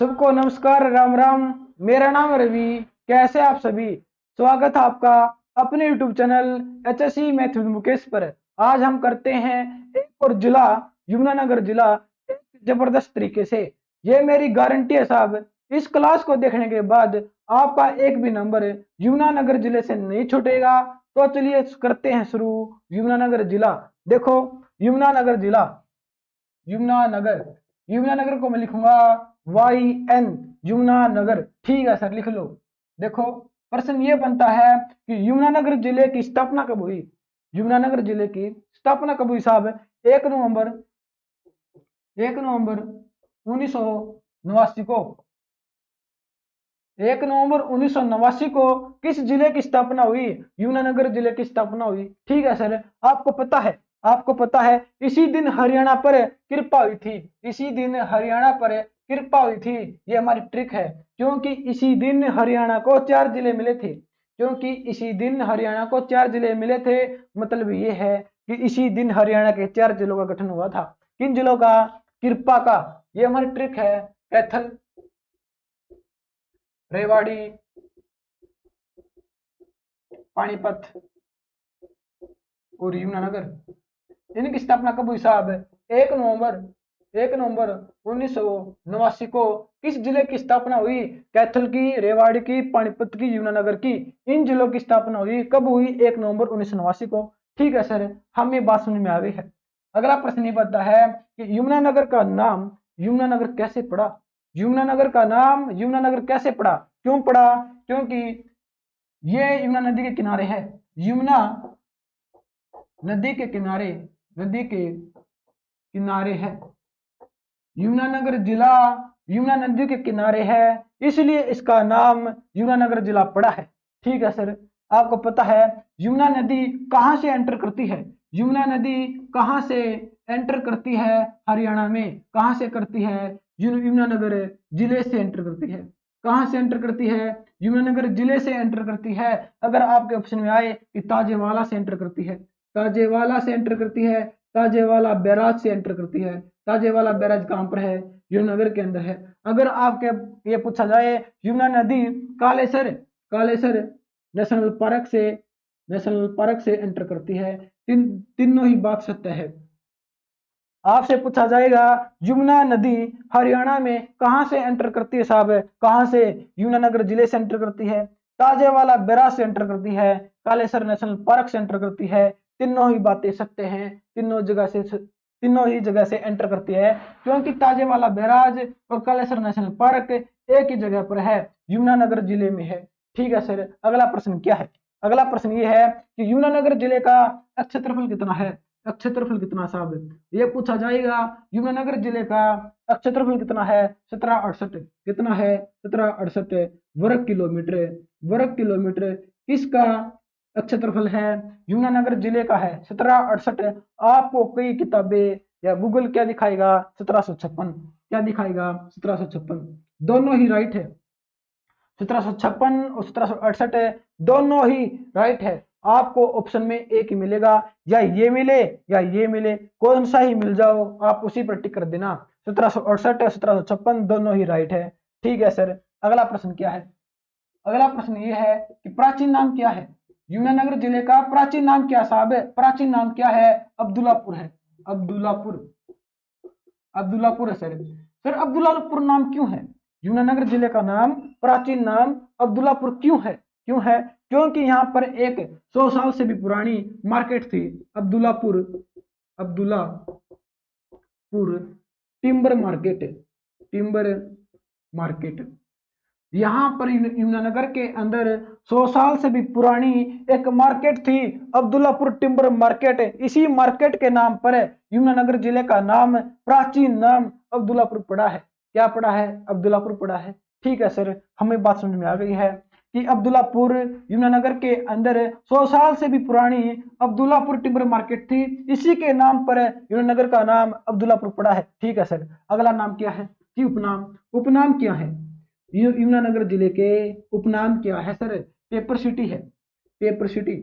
सबको नमस्कार, राम राम। मेरा नाम रवि। कैसे आप सभी? स्वागत है आपका अपने YouTube channel HSC math with Mukesh पर। आज हम करते हैं एक और जिला, यमुनानगर जिला, एक जबरदस्त तरीके से। ये मेरी गारंटी है साहब, इस क्लास को देखने के बाद आपका एक भी नंबर यमुनानगर जिले से नहीं छूटेगा। तो चलिए करते हैं शुरू। यमुनानगर जिला, देखो यमुनानगर जिला, यमुनानगर, यमुनानगर को मैं लिखूंगा YN, यमुनानगर। ठीक है सर, लिख लो। देखो प्रश्न ये बनता है कि यमुनानगर जिले की स्थापना कब हुई। यमुनानगर जिले की स्थापना कब हुई साहब? 1 नवंबर 1989 को। 1 नवंबर 1989 को किस जिले की स्थापना हुई? यमुनानगर जिले की स्थापना हुई। ठीक है सर, आपको पता है, आपको पता है इसी दिन हरियाणा पर कृपा हुई थी। इसी दिन हरियाणा पर कृपा हुई थी। ये हमारी ट्रिक है, क्योंकि इसी दिन हरियाणा को 4 जिले मिले थे। क्योंकि इसी दिन हरियाणा को 4 जिले मिले थे, मतलब ये है कि इसी दिन हरियाणा के 4 जिलों का गठन हुआ था। किन जिलों का? कृपा का। ये हमारी ट्रिक है। कैथल, रेवाड़ी, पानीपत और यमुनानगर। इनकी स्थापना कब हुई साहब? 1 नवंबर 1989 को। किस जिले की स्थापना हुई? कैथल की, रेवाड़ी की, पानीपत की, यमुनानगर की। इन जिलों की स्थापना हुई कब हुई? 1 नवंबर 1989 को। ठीक है सर, हमें बात समझ में आ गई है। अगला प्रश्न ये बनता है कि यमुनानगर का नाम यमुनानगर कैसे पड़ा? यमुनानगर का नाम यमुनानगर कैसे पड़ा? क्यों पड़ा? क्योंकि ये यमुना नदी के किनारे है। यमुना नदी के किनारे, नदी के किनारे है। यमुनानगर जिला यमुना नदी के किनारे है, इसलिए इसका नाम यमुनानगर जिला पड़ा है। ठीक है सर, आपको पता है यमुना नदी कहां से एंटर करती है? यमुना नदी कहां से एंटर करती है? हरियाणा में। कहां से करती है? यमुनानगर जिले से एंटर करती है। कहां से एंटर करती है? यमुनानगर जिले से एंटर करती है। अगर आपके ऑप्शन में आए कि ताजेवाला से एंटर करती है, ताजेवाला से एंटर करती है, ताजेवाला बैराज से एंटर करती है। ताजेवाला बैराज कहां पर है? यमुनानगर के अंदर है। अगर आपके ये पूछा जाए यमुना नदी कालेसर, कालेसर नेशनल पार्क से एंटर करती है। तीनों ही बात सत्य है। आपसे पूछा जाएगा यमुना नदी हरियाणा में कहां से एंटर करती है साहब? कहां से? यमुनानगर जिले से एंटर करती है, ताजेवाला बैराज से एंटर करती है, कालेसर नेशनल पार्क से एंटर करती है। तीनों ही बातें सत्य हैं। तीनों ही जगह से एंटर करती है, क्योंकि ताजेवाला बैराज और कालेसर नेशनल पार्क एक ही जगह पर है, यमुनानगर जिले में है। ठीक है सर, अगला प्रश्न क्या है? अगला प्रश्न ये है कि यमुनानगर जिले का क्षेत्रफल कितना है? क्षेत्रफल कितना साहब? ये पूछा जाएगा। यमुनानगर जिले का क्षेत्रफल कितना है? 1768। कितना है? 1768 वर्ग किलोमीटर। वर्ग किलोमीटर किसका क्षेत्रफल है? यमुनानगर जिले का है 1768। आपको कई किताबें या गूगल क्या दिखाएगा? 1756। क्या दिखाएगा? 1756। दोनों ही राइट है। 1756 और 1768 दोनों ही राइट है। आपको ऑप्शन में एक ही मिलेगा, या ये मिले या ये मिले, कौन सा ही मिल जाओ आप उसी पर टिक कर देना। 1768 और 1756 दोनों ही राइट है। ठीक है सर, अगला प्रश्न क्या है? अगला प्रश्न ये है कि प्राचीन नाम क्या है? यमुनानगर जिले का प्राचीन नाम क्या साहब है? प्राचीन नाम क्या है? अब्दुल्लापुर है। अब्दुल्लापुर, अब्दुल्लापुर है सर। सर अब्दुल्लापुर नाम क्यों है? यमुनानगर जिले का नाम, प्राचीन नाम अब्दुल्लापुर क्यों है? क्यों है? क्योंकि यहाँ पर एक 100 साल से भी पुरानी मार्केट थी, Abdullapur, Abdullapur timber market, timber market. यहाँ पर यमुनानगर के अंदर 100 साल से भी पुरानी एक मार्केट थी, अब्दुल्लापुर टिम्बर मार्केट। इसी मार्केट के नाम पर यमुनानगर जिले का नाम, प्राचीन नाम अब्दुल्लापुर पड़ा है। क्या पड़ा है? अब्दुल्लापुर पड़ा है। ठीक है सर, हमें बात समझ में आ गई है कि अब्दुल्लापुर यमुनानगर के अंदर 100 साल से भी पुरानी अब्दुल्लापुर टिम्बर मार्केट थी, इसी के नाम पर यमुनानगर का नाम अब्दुल्लापुर पड़ा है। ठीक है सर, अगला नाम क्या है कि उपनाम? उपनाम क्या है यमुनानगर जिले के? उपनाम क्या है सर? पेपर सिटी है, पेपर सिटी।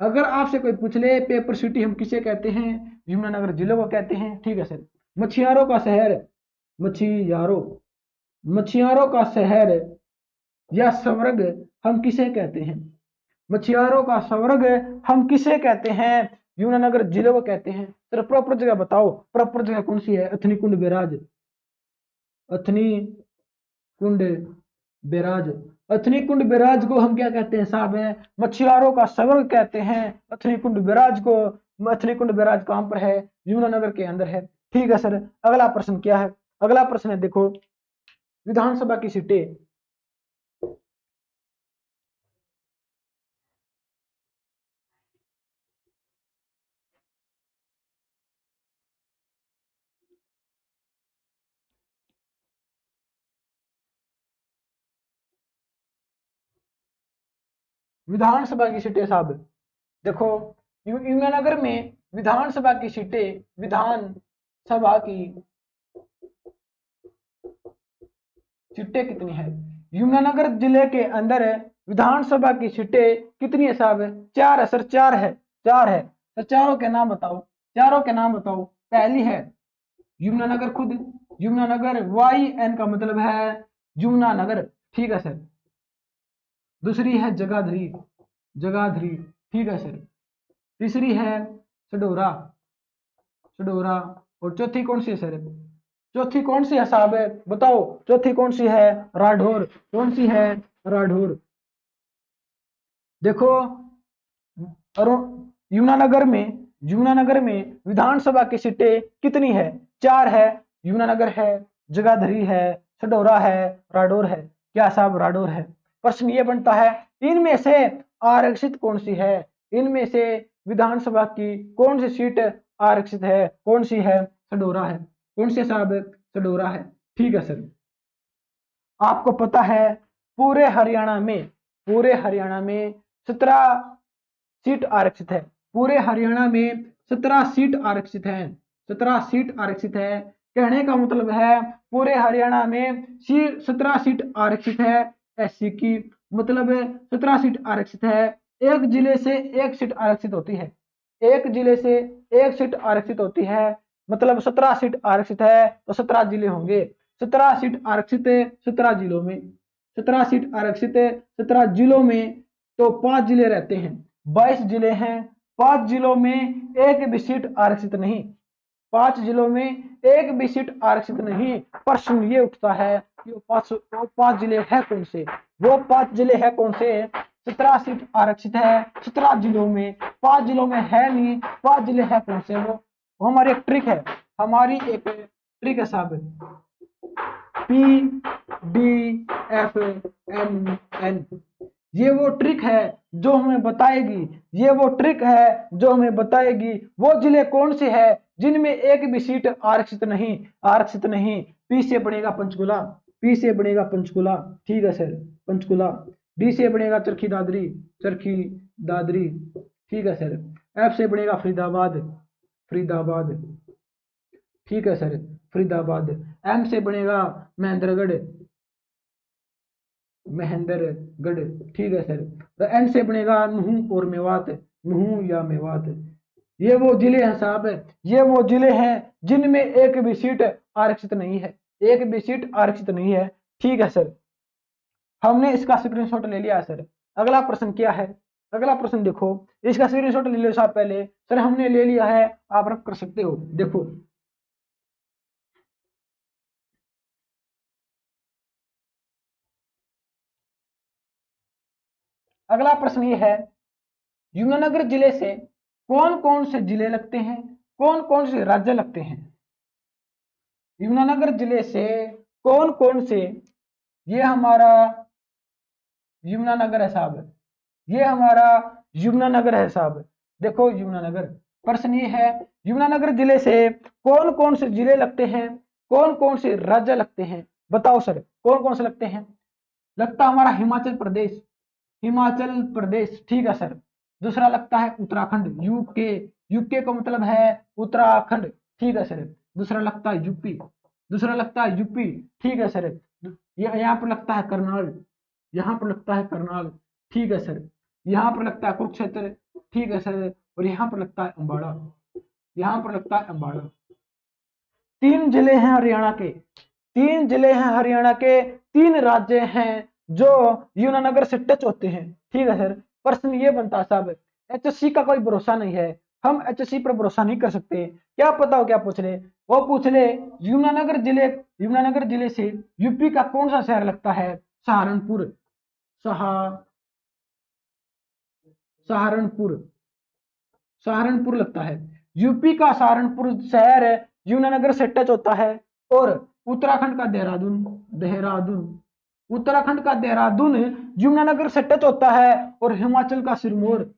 अगर आपसे कोई पूछ ले पेपर सिटी हम किसे कहते हैं? यमुनानगर जिले को कहते हैं। ठीक है सर, मछियारों का शहर, मछियारों, मछुआरों का शहर या स्वर्ग हम किसे कहते हैं? मछुआरों का स्वर्ग हम किसे कहते हैं? यमुनानगर जिले को कहते हैं। सर प्रॉपर जगह बताओ, प्रॉपर जगह कौन सी है? अथनी कुंड बैराज, अथनी कुंड बैराज। अथनी कुंड बैराज को हम क्या कहते हैं साहब? है मछुआरों का स्वर्ग कहते हैं अथनी कुंड बैराज को। अथनी कुंड बैराज कहां पर है? यमुनानगर के अंदर है। ठीक है सर, अगला प्रश्न क्या है? अगला प्रश्न है देखो, विधानसभा की सीटें। विधानसभा की सीटें साहब देखो, यमुनानगर में विधानसभा की सीटें, विधानसभा की सीटें कितनी है? यमुनानगर जिले के अंदर विधानसभा की सीटें कितनी है साहब? 4 है सर, 4 है, 4 है। तो चारों के नाम बताओ, चारों के नाम बताओ। पहली है यमुनानगर खुद, यमुनानगर वाई एन का मतलब है यमुनानगर, ठीक है सर। दूसरी है जगाधरी, जगाधरी, ठीक है सर। तीसरी है सडोरा, सडोरा। और चौथी कौन सी है सर? चौथी कौन सी है साहब? बताओ चौथी कौन सी है? राठौर। कौन सी है? राठौर। देखो यमुनानगर में, यमुनानगर में विधानसभा की सीटें कितनी है? 4 है। यमुनानगर है, जगाधरी है, सडोरा है, राठौर है। क्या साहब? राठौर है। प्रश्न ये बनता है इनमें से आरक्षित कौन सी है? इनमें से विधानसभा की कौन सी सीट आरक्षित है? कौन सी है? सडोरा है। कौन सी साहब? सडोरा है। ठीक है सर। आपको पता है पूरे हरियाणा में, पूरे हरियाणा में 17 सीट आरक्षित है। पूरे हरियाणा में 17 सीट आरक्षित है, 17 सीट आरक्षित है। कहने का मतलब है पूरे हरियाणा में 17 सीट आरक्षित है एससी की, मतलब 17 सीट आरक्षित है। एक जिले से एक सीट आरक्षित होती है, एक जिले से एक सीट आरक्षित होती है, मतलब 17 सीट आरक्षित है तो 17 जिले होंगे। 17 सीट आरक्षित है 17 जिलों में, 17 सीट आरक्षित है 17 जिलों में, तो 5 जिले रहते हैं, 22 जिले हैं। 5 जिलों में एक भी सीट आरक्षित नहीं, 5 जिलों में एक भी सीट आरक्षित नहीं। प्रश्न ये उठता है कि वो 5 जिले हैं कौन से? वो 5 जिले हैं कौन से? 17 सीट आरक्षित है 17 जिलों में, 5 जिलों में है नहीं। 5 जिले हैं कौन से? वो हमारी एक ट्रिक है, हमारी एक ट्रिक है साहब। P D F M N, ये वो ट्रिक है जो हमें बताएगी, ये वो ट्रिक है जो हमें बताएगी वो जिले कौन से हैं जिनमें एक भी सीट आरक्षित नहीं, आरक्षित नहीं। पी से बनेगा पंचकुला, पी से बनेगा पंचकुला, ठीक है सर, पंचकुला। डी से बनेगा चरखी दादरी, चरखी दादरी, ठीक है सर। एफ से बनेगा फरीदाबाद, फरीदाबाद, ठीक है सर, फरीदाबाद। एम से बनेगा महेंद्रगढ़, महेंद्रगढ़, ठीक है सर। तो एन से बनेगा नुहू और मेवात, नुहू या मेवात। ये वो जिले हैं साहब, ये वो जिले हैं जिनमें एक भी सीट आरक्षित नहीं है, एक भी सीट आरक्षित नहीं है, ठीक है सर। हमने इसका स्क्रीनशॉट ले लिया है सर। अगला प्रश्न क्या है? अगला प्रश्न देखो, इसका स्क्रीनशॉट ले लो साहब। पहले सर हमने ले लिया है, आप रख कर सकते हो। देखो अगला प्रश्न ये है, यमुनानगर जिले से कौन कौन से जिले लगते हैं, कौन कौन से राज्य लगते हैं? यमुनानगर जिले से कौन कौन से, ये हमारा यमुनानगर है साहब, ये हमारा यमुनानगर है साहब। देखो यमुनानगर, प्रश्न ये है यमुनानगर जिले से कौन कौन से जिले लगते हैं, कौन कौन से राज्य लगते हैं? बताओ सर कौन कौन से लगते हैं? लगता हमारा हिमाचल प्रदेश, हिमाचल प्रदेश, ठीक है सर। दूसरा लगता है उत्तराखंड, यूके, यूके का मतलब है उत्तराखंड, ठीक है सर। दूसरा लगता है यूपी, दूसरा लगता है यूपी, ठीक है सर। यहाँ पर लगता है करनाल, यहाँ पर लगता है करनाल, ठीक है सर। यहाँ पर लगता है कुरुक्षेत्र, ठीक है सर। और यहाँ पर लगता है अम्बाड़ा, यहाँ पर लगता है अम्बाड़ा। 3 जिले हैं हरियाणा के, तीन जिले हैं हरियाणा के, तीन राज्य हैं जो यमुनानगर से टच होते हैं। ठीक है सर, प्रश्न ये बनता है साहब, एचएससी का कोई भरोसा नहीं है, हम एचएससी पर भरोसा नहीं कर सकते। क्या पता हो क्या पूछ ले, वो पूछ ले यमुनानगर जिले से यूपी का कौन सा शहर लगता है? सहारनपुर। सहा सहारनपुर सहारनपुर लगता है। यूपी का सहारनपुर शहर यमुनानगर से टच होता है। और उत्तराखंड का देहरादून देहरादून उत्तराखंड का देहरादून यमुनानगर से टच होता है। और हिमाचल का सिरमौर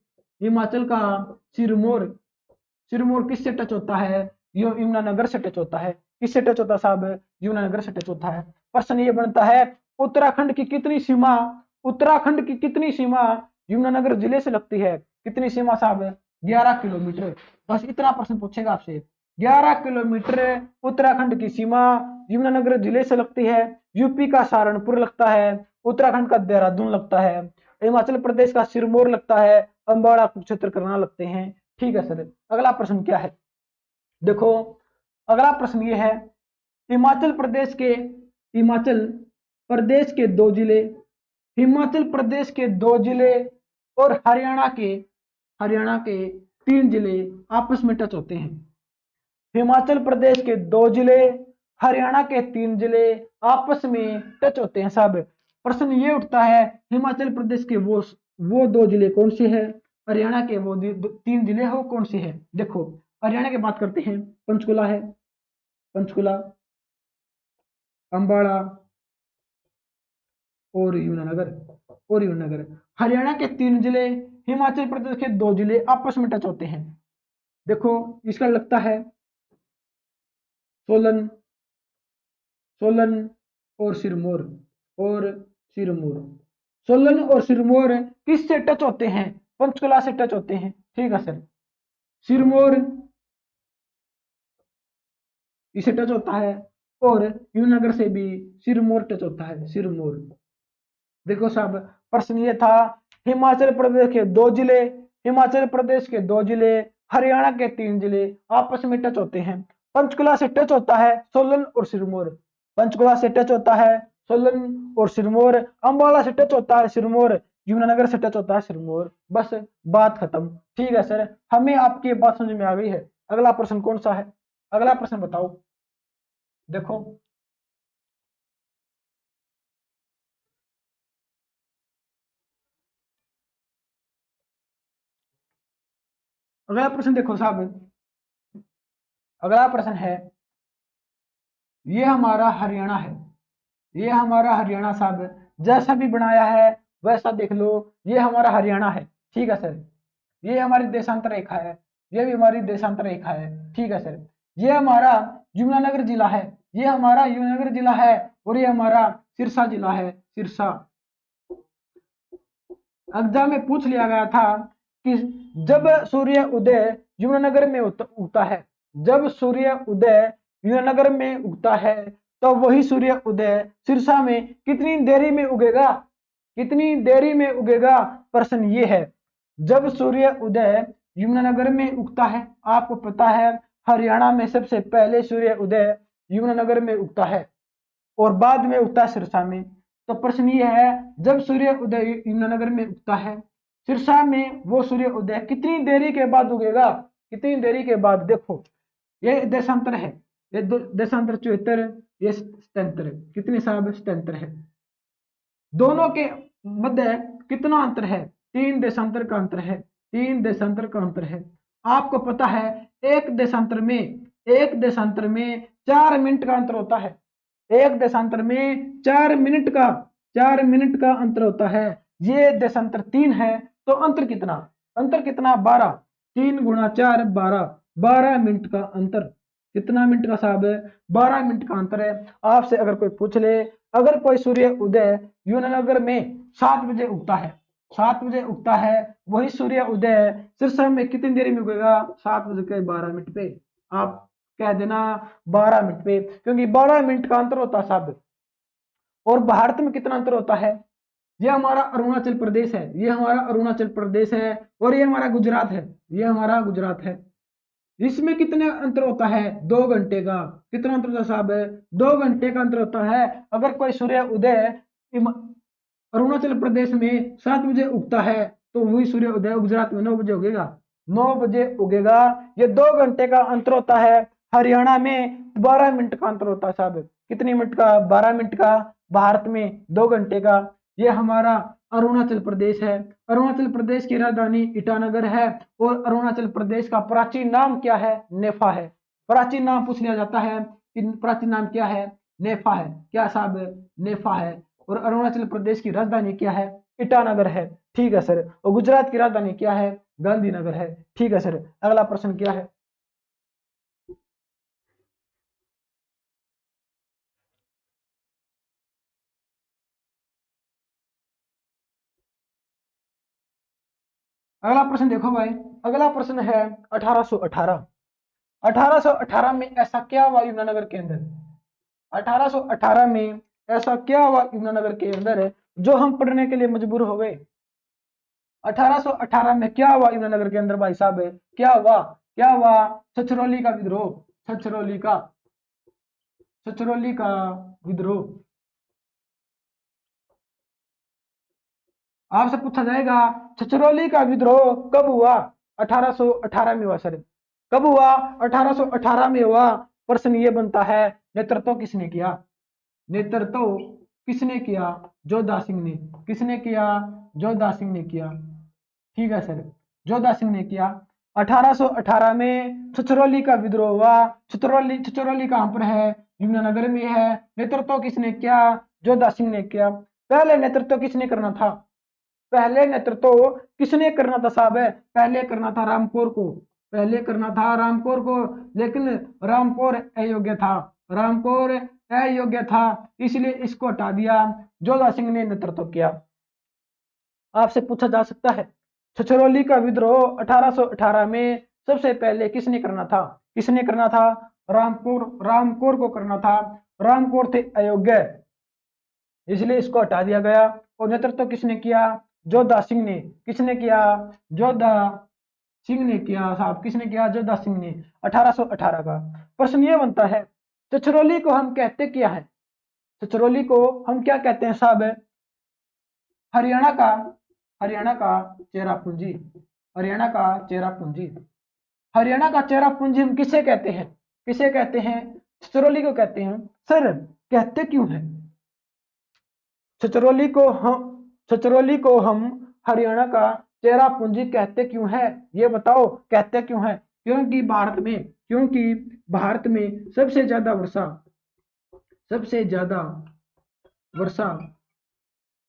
सिरमौर किससे टच होता है? यमुनानगर से टच होता है। किससे टच होता है साहब? यमुनानगर से टच होता है। प्रश्न ये बनता है, उत्तराखंड की कितनी सीमा यमुनानगर जिले से लगती है? कितनी सीमा साहब? 11 किलोमीटर। बस इतना प्रश्न पूछेगा आपसे। 11 किलोमीटर उत्तराखंड की सीमा यमुनानगर जिले से लगती है। यूपी का सहारनपुर लगता है, उत्तराखंड का देहरादून लगता है, हिमाचल प्रदेश का सिरमौर लगता है, अम्बाड़ा, कुरुक्षेत्र, करनाल लगते हैं। ठीक है सर, अगला प्रश्न क्या है? देखो, अगला प्रश्न ये है, हिमाचल प्रदेश के हिमाचल प्रदेश के दो जिले हिमाचल प्रदेश के दो जिले और हरियाणा के तीन जिले आपस में टच होते हैं। हिमाचल प्रदेश के दो जिले, हरियाणा के तीन जिले आपस में टच होते हैं साहब। प्रश्न ये उठता है, हिमाचल प्रदेश के वो दो जिले कौन से हैं? हरियाणा के वो तीन जिले हैं वो कौन से हैं? देखो, हरियाणा की बात करते हैं, पंचकुला है, पंचकुला, अंबाला और यमुनानगर। हरियाणा के तीन जिले, हिमाचल प्रदेश के दो जिले आपस में टच होते हैं। देखो, इसका लगता है सोलन सोलन और सिरमौर और सिरमौर सोलन और सिरमौर किससे टच होते हैं? पंचकुला से टच होते हैं। ठीक है सर, सिरमौर इसे टच होता है और यमुनानगर से भी सिरमौर टच होता है, सिरमौर। देखो साहब, प्रश्न ये था, हिमाचल प्रदेश के दो जिले, हरियाणा के तीन जिले आपस में टच होते हैं। पंचकुला से टच होता है सोलन और सिरमौर, पंचकुला से टच होता है सोलन और सिरमौर, अंबाला से टच होता है सिरमौर, यमुनानगर से टच होता है सिरमौर। बस बात खत्म। ठीक है सर, हमें आपकी बात समझ में आ गई है। अगला प्रश्न कौन सा है? अगला प्रश्न बताओ। देखो, अगला प्रश्न देखो साहब, अगला प्रश्न है, ये हमारा हरियाणा है, ये हमारा हरियाणा साहब, जैसा भी बनाया है वैसा देख लो, ये हमारा हरियाणा है। ठीक है सर, ये हमारी देशांतर रेखा है, ये भी हमारी देशांतर रेखा है। ठीक है सर, ये हमारा यमुनानगर जिला है, ये हमारा यमुनानगर जिला है, और ये हमारा सिरसा जिला है, सिरसा। एग्जाम में पूछ लिया गया था कि जब सूर्य उदय यमुनानगर में उगता है, जब सूर्य उदय यमुनानगर में उगता है, तो वही सूर्य उदय सिरसा में कितनी देरी में उगेगा? कितनी देरी में उगेगा? प्रश्न ये है। जब सूर्य उदय यमुनानगर में उगता है, आपको पता है हरियाणा में सबसे पहले सूर्य उदय यमुनानगर में उगता है और बाद में उगता है सिरसा में। तो प्रश्न ये है, जब सूर्य उदय यमुनानगर में उगता है, सिरसा में वो सूर्य उदय कितनी देरी के बाद उगेगा? कितनी देरी के बाद? देखो, ये देशांतर है, ये देशांतर 74, ये सतंत्र, कितने साहब? सतंत्र है। दोनों के मध्य कितना अंतर है? 3 देशांतर का अंतर है, 3 देशांतर का अंतर है। आपको पता है एक देशांतर में 4 मिनट का अंतर होता है, एक देशांतर में 4 मिनट का अंतर होता है। ये देशांतर 3 है, तो अंतर कितना? 12। 3 गुणा 4 12, 12 मिनट का अंतर। कितना मिनट का साहब? 12 मिनट का अंतर है। आपसे अगर कोई पूछ ले, अगर कोई सूर्य उदय यमुनानगर में 7 बजे उगता है, 7 बजे उगता है, वही सूर्य उदय सिरसा में कितनी देरी में उगेगा? 7 बजे के 12 मिनट पे। आप कह देना 12 मिनट पे, क्योंकि 12 मिनट का अंतर होता है साहब। और भारत में कितना अंतर होता है? ये हमारा अरुणाचल प्रदेश है, ये हमारा अरुणाचल प्रदेश है, और ये हमारा गुजरात है, ये हमारा गुजरात है। इसमें कितने अंतर होता है? 2 घंटे का। कितना अंतर होता है साहब? 2 घंटे का अंतर होता है। अगर कोई सूर्य उदय अरुणाचल प्रदेश में 7 बजे उगता है तो वही सूर्य उदय गुजरात में 9 बजे उगेगा। 9 बजे उगेगा। ये 2 घंटे का अंतर होता है। हरियाणा में 12 मिनट का अंतर होता है साहब। कितने मिनट का? 12 मिनट का। भारत में 2 घंटे का। ये हमारा अरुणाचल प्रदेश है। अरुणाचल प्रदेश की राजधानी ईटानगर है। और अरुणाचल प्रदेश का प्राचीन नाम क्या है? नेफा है। प्राचीन नाम पूछ लिया जाता है कि प्राचीन नाम क्या है? नेफा है। क्या साहब? नेफा है। और अरुणाचल प्रदेश की राजधानी क्या है? ईटानगर है। ठीक है सर। और गुजरात की राजधानी क्या है? गांधीनगर है। ठीक है सर। अगला प्रश्न क्या है? अगला प्रश्न देखो भाई। अगला प्रश्न है 1818। 1818 में ऐसा क्या हुआ यमुनानगर के अंदर? 1818 में ऐसा क्या हुआ यमुनानगर के अंदर जो हम पढ़ने के लिए मजबूर हो गए? 1818 में क्या हुआ यमुनानगर के अंदर भाई साहब? क्या हुआ? क्या हुआ? छछरौली का विद्रोह। छछरौली का विद्रोह। आपसे पूछा जाएगा छछरौली का विद्रोह कब हुआ? 1818 में हुआ सर। कब हुआ? 1818 में हुआ। प्रश्न ये बनता है, नेतृत्व किसने किया? नेतृत्व किसने किया? जोधा सिंह ने। किसने किया? जोधा सिंह ने किया। ठीक है सर। जोधा सिंह ने किया। 1818 में छछरौली का विद्रोह हुआ। छछरौली छछरौली कहां पर है? यमुनानगर में है। नेतृत्व किसने किया? जोधा सिंह ने किया। पहले नेतृत्व किसने करना था? पहले नेतृत्व किसने करना था साहब? पहले करना था रामकोर को। पहले करना था रामकोर को। लेकिन रामकोर अयोग्य था। रामकोर अयोग्य था, इसलिए इसको हटा दिया। जोधा सिंह ने नेतृत्व किया। आपसे पूछा जा सकता है छछरौली का विद्रोह 1818 में सबसे पहले किसने करना था? किसने करना था? रामकोर को करना था। रामकोर थे अयोग्य, इसलिए इसको हटा दिया गया। और नेतृत्व किसने किया? जोधा सिंह ने। किसने किया? जोधा सिंह ने किया साहब। किसने किया? जोधा सिंह ने। 1818 का। प्रश्न ये बनता है, छछरौली को हम कहते क्या है? छछरौली को हम क्या कहते हैं साहब? हरियाणा का हरियाणा का चेरापूंजी। हरियाणा का चेरापूंजी। हरियाणा का चेरापूंजी हम किसे कहते हैं? किसे कहते हैं? छछरौली को कहते हैं। सर कहते क्यों है? छछरौली को हम हरियाणा का चेरापूंजी कहते क्यों है? ये बताओ कहते क्यों है? क्योंकि भारत में सबसे ज्यादा वर्षा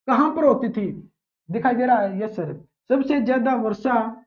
कहां पर होती थी? दिखाई दे रहा है? Yes sir. सबसे ज्यादा वर्षा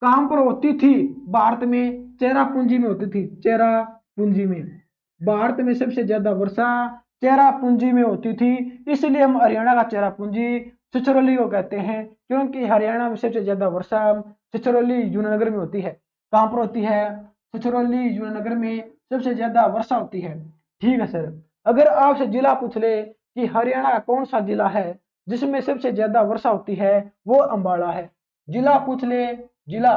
कहां पर होती थी? भारत में चेरापूंजी में होती थी। चेरापूंजी में। भारत में सबसे ज्यादा वर्षा चेरापूंजी में होती थी। इसलिए हम हरियाणा का चेरापूंजी छछरौली को कहते हैं। क्योंकि हरियाणा में सबसे ज्यादा वर्षा छछरौली यमुनानगर में होती है। कहां पर होती है? छछरौली यमुनानगर में सबसे ज्यादा वर्षा होती है। ठीक है सर। अगर आपसे जिला पूछ ले कि हरियाणा का कौन सा जिला है जिसमें सबसे ज्यादा वर्षा होती है, वो अंबाला है। जिला पूछ ले, जिला,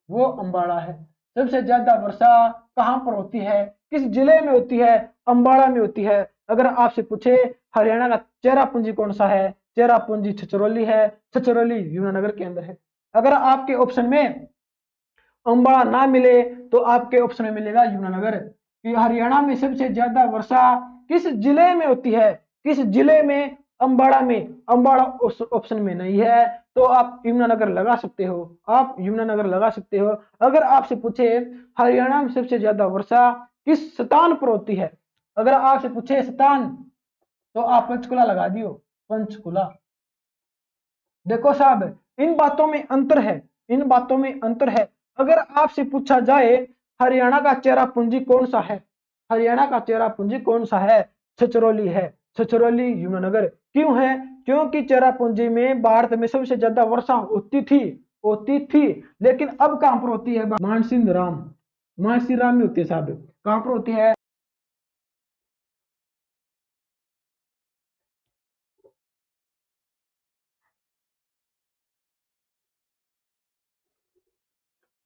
वो अंबाला है। सबसे ज्यादा वर्षा कहां पर होती है? किस जिले में होती है? अंबाला में होती है। अगर आपसे पूछे हरियाणा का चेरापूंजी कौन सा है? चेरापूंजी छछरौली है। छछरौली यमुनानगर के अंदर है। अगर आपके ऑप्शन में अंबाला ना मिले तो आपके ऑप्शन में मिलेगा यमुनानगर। कि हरियाणा में सबसे ज्यादा वर्षा किस जिले में होती है? किस जिले में? अंबाला में। अंबाला उस ऑप्शन में नहीं है, तो आप यमुनानगर लगा सकते हो। आप यमुनानगर लगा सकते हो। अगर आपसे पूछे हरियाणा में सबसे ज्यादा वर्षा किस स्थान पर होती है? अगर आपसे पूछे स्थान, तो आप पंचकुला लगा दियो। पंचकुला। देखो साहब, इन बातों में अंतर है। इन बातों में अंतर है। अगर आपसे पूछा जाए हरियाणा का चेरापूंजी कौन सा है? हरियाणा का चेरापूंजी कौन सा है? छछरौली है। छछरौली यमुनानगर। क्यों है? क्योंकि चेरापूंजी में भारत में सबसे ज्यादा वर्षा होती थी। लेकिन अब कहां पर होती है? मानसिंह राम। मानसिंह राम में होती है साहब। कहां पर होती है?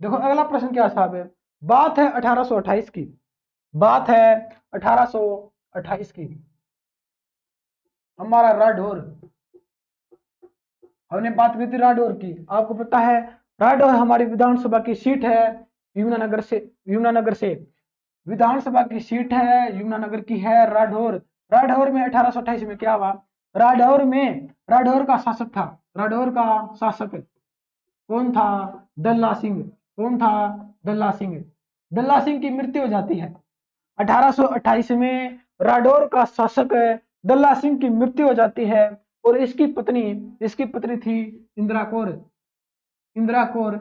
देखो अगला प्रश्न क्या साहब है। बात है 1828 की, बात है 1828 की। हमारा राठौर, हमने बात की थी राठौर की, आपको पता है राठौर हमारी विधानसभा की सीट है यमुनानगर से, यमुनानगर से विधानसभा की सीट है यमुनानगर की है राठौर। राठौर में 1828 में क्या हुआ, राठौर में राठौर का शासक था, राठौर का शासक कौन था, दल्ला सिंह। कौन था, दल्ला सिंह। दल्ला सिंह की मृत्यु हो जाती है 1828 में, राठौर का शासक दल्ला सिंह की मृत्यु हो जाती है और इसकी पत्नी थी इंदिरा कौर। इंदिरा कौर,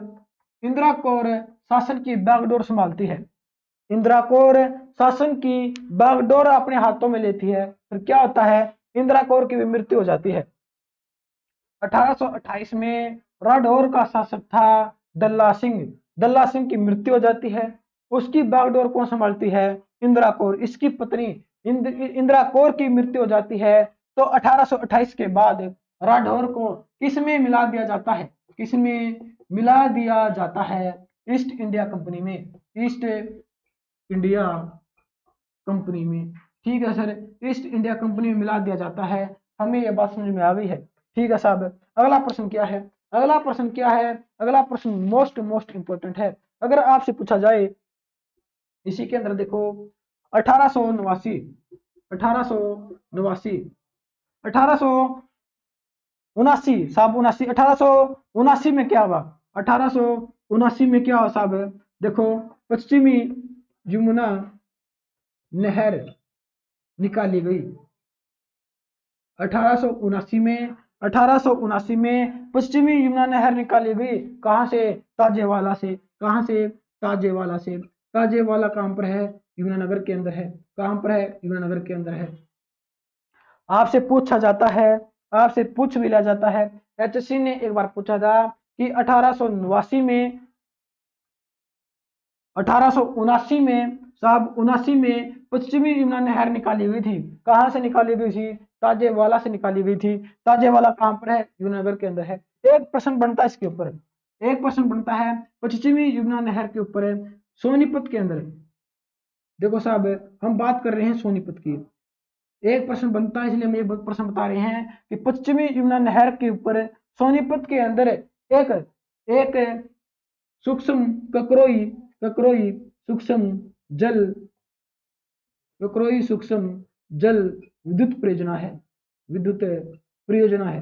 इंदिरा कौर शासन की बागडोर संभालती है। इंदिरा कौर शासन की बागडोर अपने हाथों में लेती है, फिर क्या होता है, इंदिरा कौर की भी मृत्यु हो जाती है 1828 में। राठौर का शासक था दल्ला सिंह। दल्ला सिंह की मृत्यु हो जाती है, उसकी बागडोर कौन संभालती है, इंदिरा कौर। इसकी पत्नी इंदिरा कौर की मृत्यु हो जाती है। तो 1828 के बाद राठौर को किसमें मिला दिया जाता है, किसमें मिला दिया जाता है, ईस्ट इंडिया कंपनी में, ईस्ट इंडिया कंपनी में। ठीक है सर, ईस्ट इंडिया कंपनी में मिला दिया जाता है। हमें यह बात समझ में आ गई है। ठीक है साहब, अगला प्रश्न क्या है, अगला प्रश्न क्या है, अगला प्रश्न मोस्ट मोस्ट इंपोर्टेंट है। अगर आपसे पूछा जाए इसी के अंदर देखो 1889, 1889, 1879 साहब, 79, 1879 में क्या हुआ, 1879 में क्या हुआ साहब, देखो पश्चिमी यमुना नहर निकाली गई 1879 में। 1879 में पश्चिमी यमुना नहर निकाली गई, कहां से, ताजेवाला से। कहां से, ताजेवाला से। ताजेवाला कहां पर है, यमुनानगर के अंदर है। कहां पर है, यमुनानगर के अंदर है। आपसे पूछा जाता है, आपसे पूछ भी लिया जाता है। एचएससी ने एक बार पूछा था कि 1889 में, 1879 में साहब, 79 में पश्चिमी यमुना नहर निकाली हुई थी। कहां से निकाली गई थी, ताजेवाला से निकाली गई थी। ताजेवाला कहां पर है, यमुनानगर के अंदर है। एक प्रश्न बनता है इसके ऊपर, एक प्रश्न बनता है पश्चिमी यमुना नहर के ऊपर है, सोनीपत के अंदर। देखो साहब, हम बात कर रहे हैं सोनीपत की, एक प्रश्न बनता है, इसलिए हम ये प्रश्न बता रहे हैं कि पश्चिमी यमुना नहर के ऊपर सोनीपत के अंदर एक एक सूक्ष्म ककरोई, ककरोई सूक्ष्म जल, ककरोई सूक्ष्म जल विद्युत परियोजना है, विद्युत परियोजना है।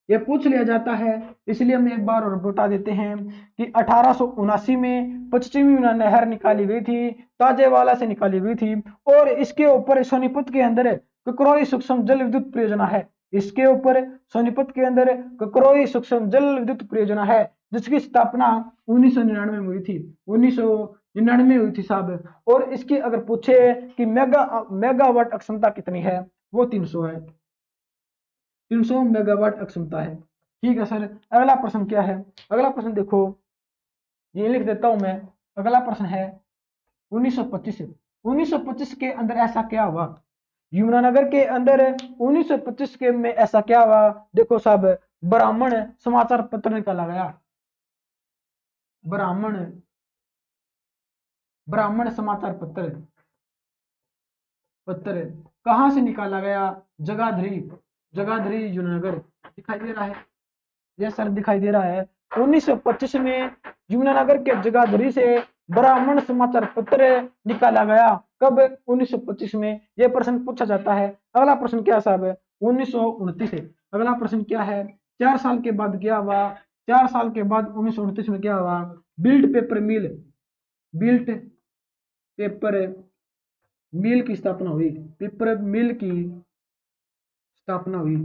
यह पूछ लिया जाता है, इसलिए हम एक बार और बता देते हैं कि 1879 में पश्चिमी यमुना नहर निकाली गई थी, ताजेवाला से निकाली गई थी और इसके ऊपर सोनीपत के अंदर ककरोई सूक्ष्म जल विद्युत परियोजना है। इसके ऊपर सोनीपत के अंदर ककरोई सूक्ष्म जल विद्युत परियोजना है, जिसकी स्थापना 1999 में हुई थी, 1999 में हुई थी साहब। और इसकी अगर पूछे कि मेगावाट क्षमता कितनी है, वो 300 है, 300 मेगावाट अक्षमता है। ठीक है सर, अगला प्रश्न क्या है, अगला प्रश्न देखो, ये लिख देता हूं मैं। अगला प्रश्न है 1925। 1925 के अंदर ऐसा क्या हुआ, यमुनानगर के अंदर 1925 के में ऐसा क्या हुआ, देखो साहब, ब्राह्मण समाचार पत्र निकाला गया। ब्राह्मण, ब्राह्मण समाचार पत्र, पत्र कहां से निकाला गया, जगाधरी, जगाधरी यमुनानगर। दिखाई दे रहा है, ये सर दिखाई दे रहा है। 1925 में यमुनानगर के जगाधरी से ब्राह्मण समाचार पत्र निकाला गया। कब, 1925 में। यह प्रश्न पूछा जाता है। अगला प्रश्न क्या साहब है, 1929 है। अगला प्रश्न क्या है, 4 साल के बाद क्या हुआ, 4 साल के बाद 1929 में क्या हुआ, बिल्ट पेपर मिल, बिल्ट पेपर मिल की स्थापना हुई, पेपर मिल की स्थापना हुई।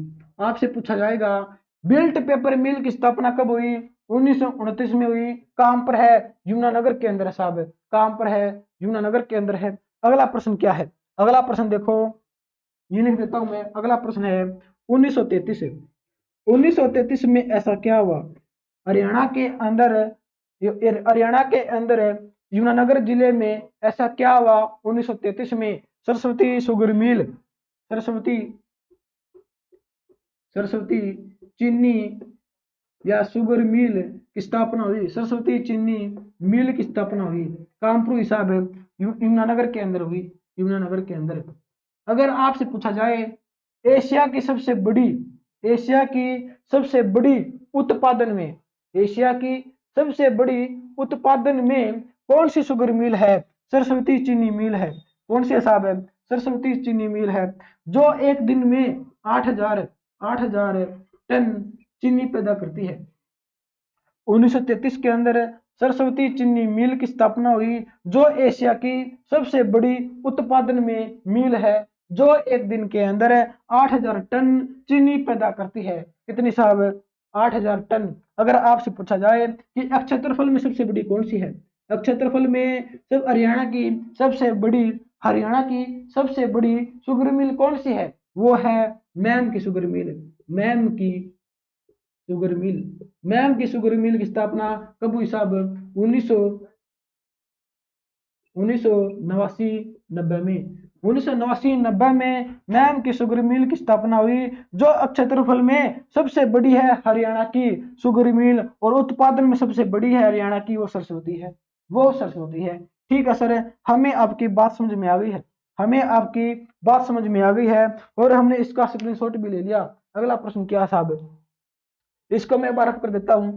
आपसे पूछा जाएगा बिल्ट पेपर मिल की स्थापना कब हुई, 1929 में हुई। कहां पर है, यमुनानगर के अंदर है साहब, कहां पर है, यमुनानगर के अंदर है। अगला प्रश्न क्या है, अगला प्रश्न देखो, ये लिख देता हूं मैं। अगला प्रश्न है 1933। 1933 में ऐसा क्या हुआ, हरियाणा के अंदर, हरियाणा के अंदर यमुनानगर जिले में ऐसा क्या हुआ 1933 में, सरस्वती शुगर मिल, सरस्वती, सरस्वती चीनी या शुगर मिल की स्थापना हुई? सरस्वती चीनी मिल की स्थापना हुई कानपुर हिसाब है यमुनानगर के अंदर हुई, यमुनानगर के अंदर। अगर आपसे पूछा जाए एशिया की सबसे बड़ी, एशिया की सबसे बड़ी उत्पादन में, एशिया की सबसे बड़ी उत्पादन में कौन सी शुगर मिल है? सरस्वती चीनी मिल है। कौन सी हिसाब है? सरस्वती चीनी मिल है, जो एक दिन में 8,000 टन चीनी पैदा करती है। 1933 के अंदर सरस्वती चीनी मिल की स्थापना हुई, जो एशिया की सबसे बड़ी उत्पादन में मिल है, जो एक दिन के अंदर 8,000 टन चीनी पैदा करती है। कितनी साहब? 8,000 टन। अगर आपसे पूछा जाए कि क्षेत्रफल में सबसे बड़ी कौन सी है? क्षेत्रफल में सब हरियाणा की सबसे बड़ी शुगर मिल कौन सी है? वो है मैम की शुगर मिल, मैम की शुगर मिल। मैम की शुगर मिल की स्थापना कब हुई साहब? 1989-90 में। 1989-90 में मैम की शुगर मिल की स्थापना हुई, जो क्षेत्रफल में सबसे बड़ी है हरियाणा की शुगर मिल, और उत्पादन में सबसे बड़ी है हरियाणा की, वो सरस्वती है, वो सरस्वती है। ठीक है सर, हमें आपकी बात समझ में आ गई है, हमें आपकी बात समझ में आ गई है, और हमने इसका स्क्रीनशॉट भी ले लिया। अगला प्रश्न क्या साहब? इसको मैं बार कर देता हूं।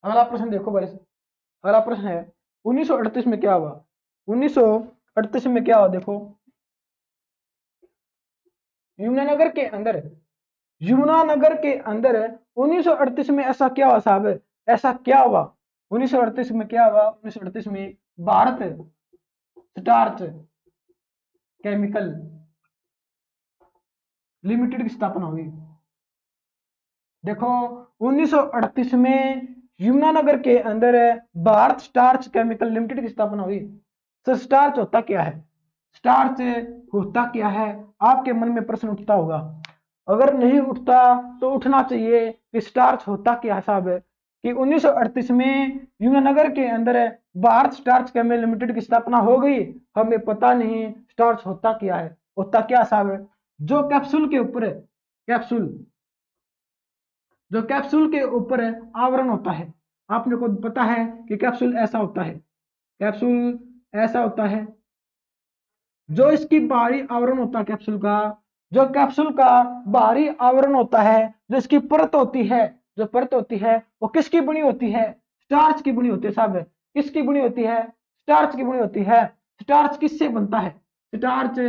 अगला प्रश्न देखो भाई, अगला प्रश्न है 1938 में क्या हुआ? 1938 में क्या हुआ देखो, यमुनानगर के अंदर, यमुनानगर के अंदर 1938 में ऐसा क्या हुआ साहब? ऐसा क्या हुआ 1938 में? क्या हुआ 1938 में? भारत स्टार्च केमिकल लिमिटेड की स्थापना हुई। देखो 1938 में यमुनानगर के अंदर भारत स्टार्च केमिकल लिमिटेड की स्थापना हुई। तो स्टार्च होता क्या है? स्टार्च होता क्या है? आपके मन में प्रश्न उठता होगा, अगर नहीं उठता तो उठना चाहिए कि स्टार्च होता क्या है साहब? कि 1938 में यमुनानगर के अंदर भारत स्टार्च केमिकल लिमिटेड की स्थापना हो गई। हमें पता नहीं स्टार्च होता क्या है। होता क्या साहब? जो कैप्सूल के ऊपर, कैप्सूल, जो कैप्सूल के ऊपर आवरण होता है, आपने को पता है कि कैप्सूल ऐसा होता है, कैप्सूल ऐसा होता है, जो इसकी बाहरी आवरण होता है कैप्सूल का, जो कैप्सूल का बाहरी आवरण होता है, जो इसकी परत होती है, जो परत होती है वो किसकी बनी होती है? स्टार्च की बनी होती है साहब। किसकी बनी होती है? स्टार्च की बनी होती है। स्टार्च किससे बनता है? स्टार्च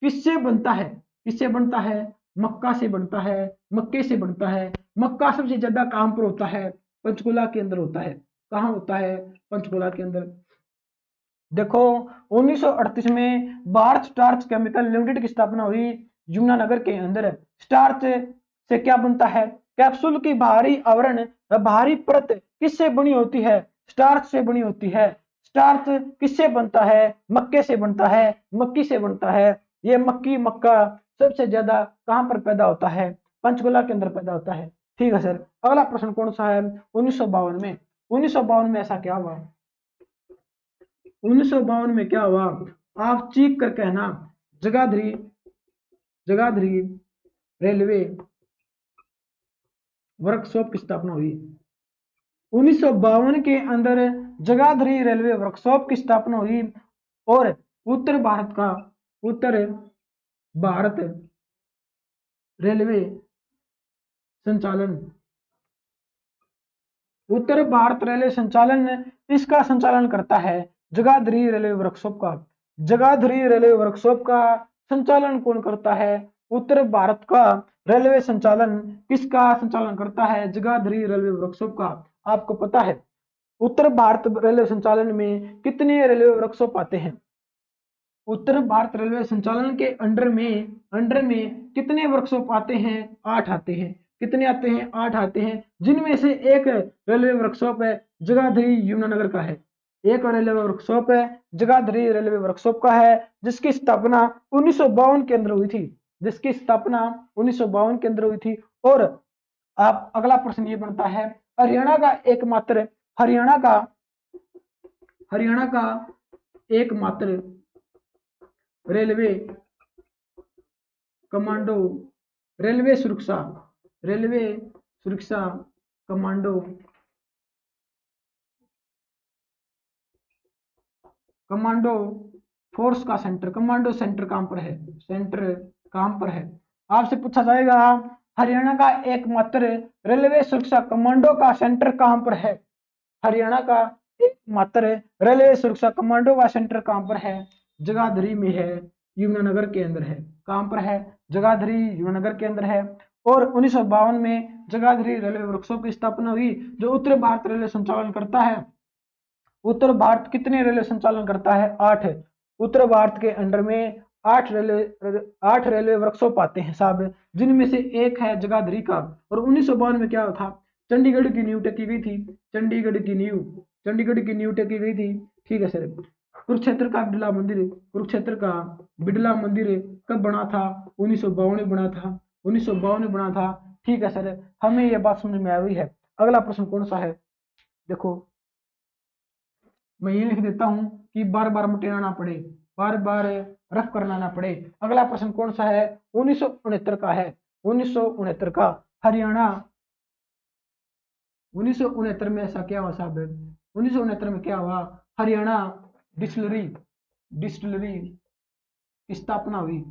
किससे बनता है? किससे बनता है? मक्का से बनता है, मक्के से बनता है। मक्का सबसे ज्यादा कहां पर होता है? पंचकुला के अंदर होता है। कहां होता है? पंचकुला के अंदर। देखो 1938 में भारत स्टार्च केमिकल लिमिटेड की स्थापना हुई यमुनानगर के अंदर। स्टार्च से क्या बनता है? कैप्सूल की बाहरी आवरण, बाहरी परत किससे बनी होती है? स्टार्च से बनी होती है। स्टार्च किससे बनता है? मक्के से बनता है, मक्की से बनता है। ये मक्की, मक्का सबसे ज्यादा कहां पर पैदा होता है? पंचकुला के अंदर पैदा होता है। ठीक है सर, अगला प्रश्न कौन सा है? 1952 में। 1952 में ऐसा क्या हुआ? 1952 में क्या हुआ? आप चीख कर कहना। जगाधरी, जगाधरी रेलवे वर्कशॉप की स्थापना हुई। 1952 के अंदर जगाधरी रेलवे वर्कशॉप की स्थापना हुई, और उत्तर भारत का, उत्तर भारत रेलवे संचालन, उत्तर भारत रेलवे संचालन इसका संचालन करता है जगाधरी रेलवे वर्कशॉप का। जगाधरी रेलवे वर्कशॉप का संचालन कौन करता है? उत्तर भारत का रेलवे संचालन किसका संचालन करता है? जगाधरी रेलवे वर्कशॉप का। आपको पता है उत्तर भारत रेलवे संचालन में कितने रेलवे वर्कशॉप आते हैं? उत्तर भारत रेलवे संचालन के अंडर में कितने वर्कशॉप आते हैं? 8 आते हैं। कितने आते हैं? 8 आते हैं, जिनमें से एक रेलवे वर्कशॉप है जगाधरी यमुनानगर का है। एक रेलवे वर्कशॉप है जगाधरी रेलवे वर्कशॉप का है, जिसकी स्थापना 1952 के अंदर हुई थी, जिसकी स्थापना 1952 के अंदर हुई थी, और आप अगला प्रश्न ये बनता है, हरियाणा का एकमात्र हरियाणा का एकमात्र रेलवे कमांडो रेलवे सुरक्षा कमांडो कमांडो फोर्स का कमांडो सेंटर कहां पर है। आपसे पूछा जाएगा हरियाणा का एकमात्र रेलवे सुरक्षा कमांडो का सेंटर कहां पर है। हरियाणा का एकमात्र रेलवे सुरक्षा कमांडो का सेंटर कहां पर है। जगाधरी में है, यमुनानगर के अंदर है। कहां पर है? जगाधरी यमुनानगर के अंदर है। और 1952 में जगाधरी रेलवे वर्कशॉप की स्थापना हुई, जो उत्तर भारत रेलवे संचालन करता है। उत्तर भारत कितने रेलवे संचालन करता है? 8। उत्तर भारत के अंडर में 8 रेलवे वर्कशॉप आते हैं साहब, जिनमें से एक है जगाधरी का। और 1952 में क्या था? चंडीगढ़ की नींव टेकी गई थी। चंडीगढ़ की नींव टेकी गई थी। ठीक है सर। कुरुक्षेत्र का बिड़ला मंदिर कब बना था? 1952 में बना था। 1952 में बना था। ठीक है सर, हमें यह बात समझ में आ गई है। अगला प्रश्न कौन सा है? देखो, मैं ये लिख देता हूं कि बार बार मिटाना ना पड़े, बार बार रफ करना ना पड़े। अगला प्रश्न कौन सा है? 1969 का है। 1969 का हरियाणा 1969 में ऐसा क्या हुआ साहब? 1969 में क्या हुआ? हरियाणा डिस्टिलरी की स्थापना हुई।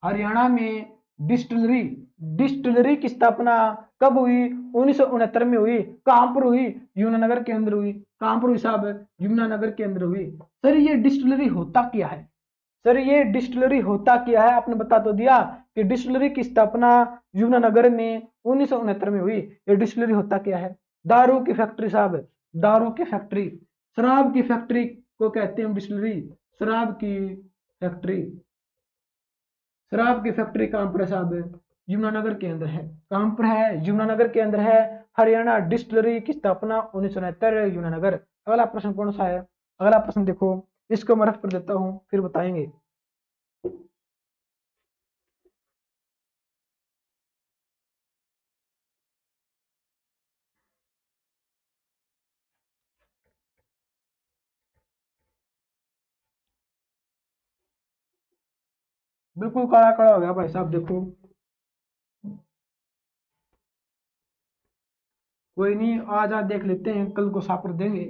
हरियाणा में डिस्टिलरी की स्थापना कब हुई? 1969 में हुई। कहां पर हुई? यमुनानगर के अंदर हुई। कहां पर हुई साहब? यमुनानगर के अंदर हुई। सर ये डिस्टिलरी होता क्या है? सर ये डिस्टिलरी होता क्या है? आपने बता तो दिया कि डिस्टिलरी की स्थापना यमुनानगर में 1969 में हुई। ये डिस्टिलरी होता क्या है? दारू की फैक्ट्री साहब, दारू की फैक्ट्री। शराब की फैक्ट्री को कहते हैं डिस्टिलरी। शराब की फैक्ट्री शराब की फैक्ट्री कहां पर है साहब? यमुनानगर के अंदर है। कहां पर है? यमुनानगर के अंदर है। हरियाणा डिस्टिलरी की स्थापना 1969 यमुनानगर। अगला प्रश्न कौन सा है? अगला प्रश्न देखो, इसको मैं रफ कर देता हूं, फिर बताएंगे। बिल्कुल काला काला हो गया भाई साहब, देखो। कोई नहीं, आज देख लेते हैं, कल को साफ कर देंगे।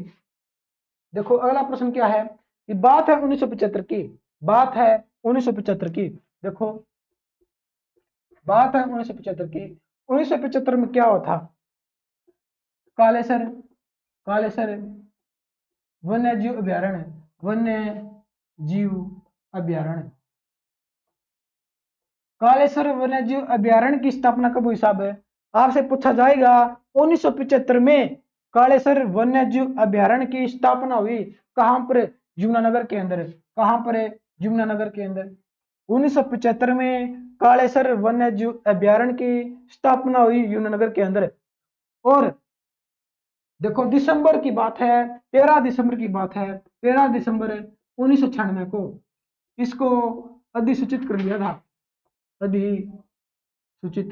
देखो अगला प्रश्न क्या है? ये बात है 1975 की। बात है 1975 की। देखो, बात है 1975 की। 1975 में क्या हुआ था? कालेसर कालेसर वन्य जीव अभ्यारण्य वन्य जीव अभ्यारण्य कालेसर वन्य जीव अभ्यारण्य की स्थापना कब हुई साहब? आपसे पूछा जाएगा 1975 में कालेसर वन्य जीव अभ्यारण्य की स्थापना हुई। कहां पर? यमुनानगर के अंदर। कहां पर? यमुनानगर के अंदर। 1975 में कालेसर वन्य जीव अभ्यारण्य की स्थापना हुई यमुनानगर के अंदर। और देखो, दिसंबर की बात है, 13 दिसंबर की बात है। 13 दिसंबर 1996 को इसको अधिसूचित कर लिया था। अधिसूचित